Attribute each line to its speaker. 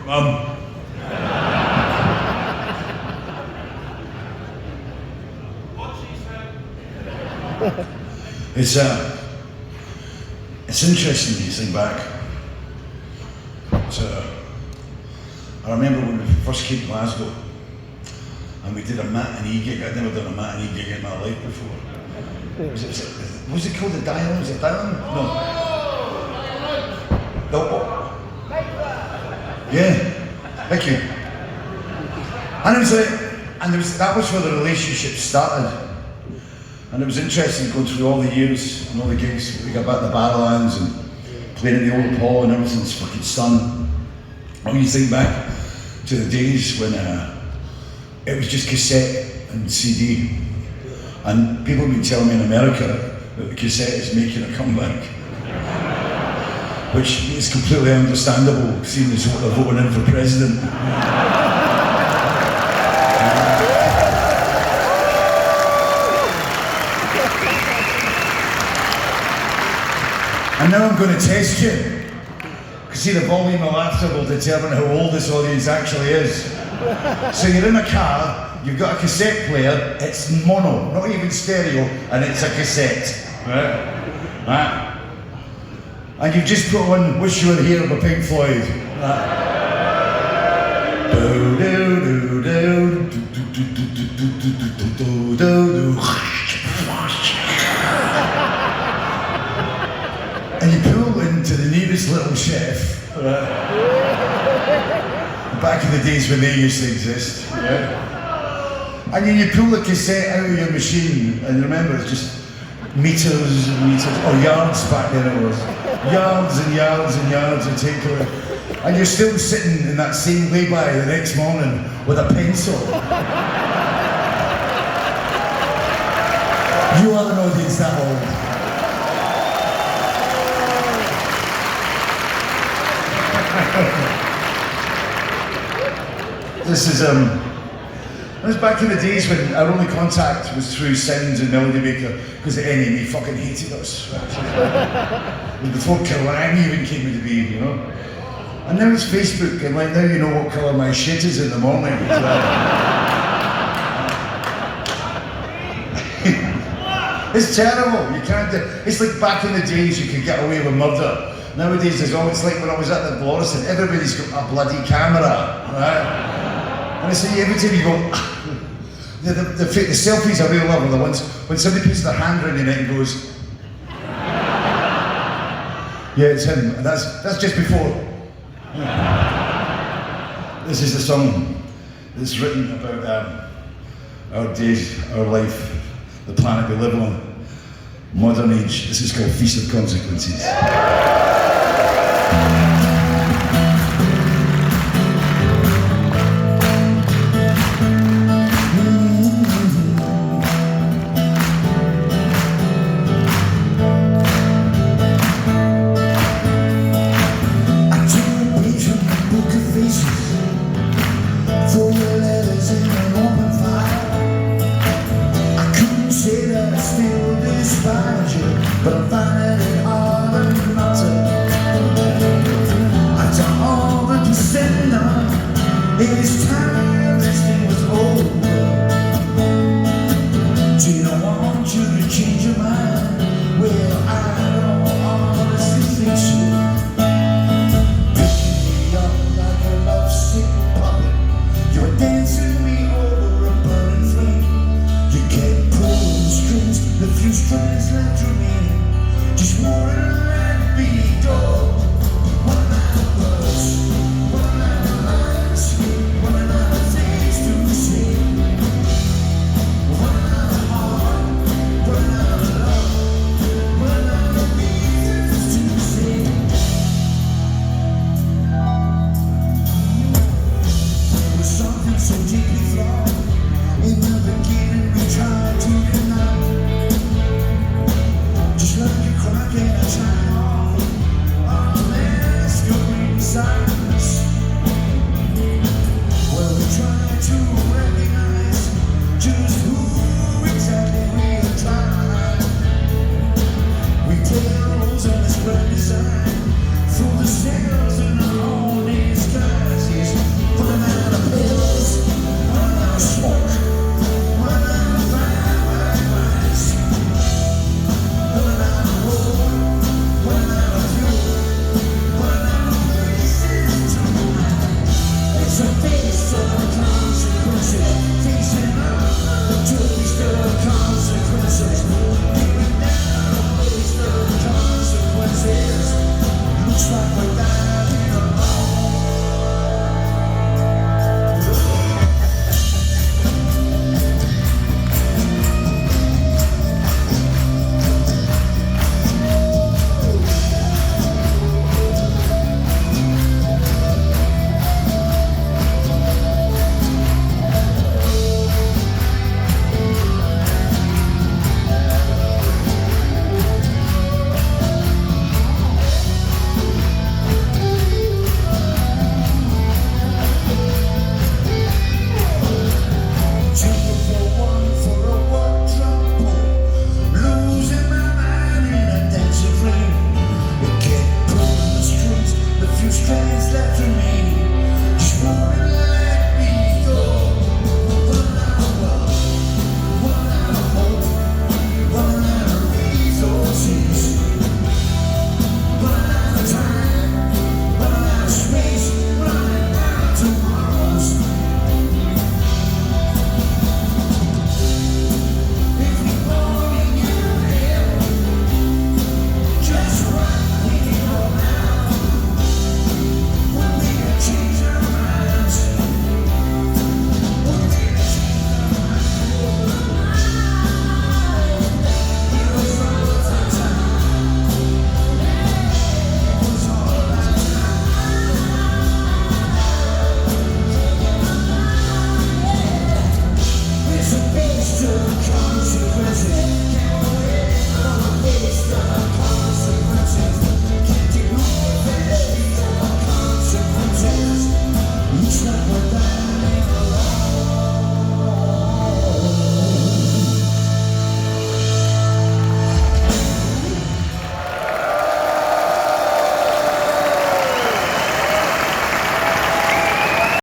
Speaker 1: Mum. It's interesting when you think back. I remember when we first came to Glasgow and we did a matinee gig. I'd never done a matinee gig in my life before. Was it called the Dial? Was it Dial? No. Yeah, thank you. And it was that was where the relationship started. And it was interesting going through all the years and all the gigs. We got back to the Barrowlands and playing at the Old Hall and everything's fucking stunning. When you think back to the days when it was just cassette and CD. And people have been telling me in America that the cassette is making a comeback. Which is completely understandable, seeing as what they're voting in for president. And now I'm going to test you. Because see, the volume of laughter will determine how old this audience actually is. So you're in a car, you've got a cassette player, it's mono, not even stereo, and it's a cassette. Right? And you've just put on Wish You Were Here by Pink Floyd. And you pull into the nearest little chef. Back in the days when they used to exist. And then you pull the cassette out of your machine, and remember it's just meters and meters, or yards back then it was. Yards and yards and yards of takeaway. And you're still sitting in that same lay-by the next morning with a pencil. You are an audience that old. This is it was back in the days when our only contact was through Sounds and Melody Maker, because the NME fucking hated us. Before Kerrang even came into being, you know. And now it's Facebook, and like now you know what colour my shit is in the morning. It's terrible. You can't do. It's like back in the days you could get away with murder. Nowadays it's like when I was at the Blorison, everybody's got a bloody camera, right? And I say every time you go, the selfies I really love are the ones when somebody puts their hand around your neck and goes, yeah, it's him, and that's just before. This is the song that's written about our days, our life, the planet we live on, modern age. This is called Feast of Consequences. But I'm finding it hard not to. I don't want to send on. It's time this thing was over. Do you want you to change your mind? Well, I don't honestly think so. Picking me up like a lovesick puppet. You're dancing me over a burning flame. You kept pulling strings, the few strings left remain. Just wanted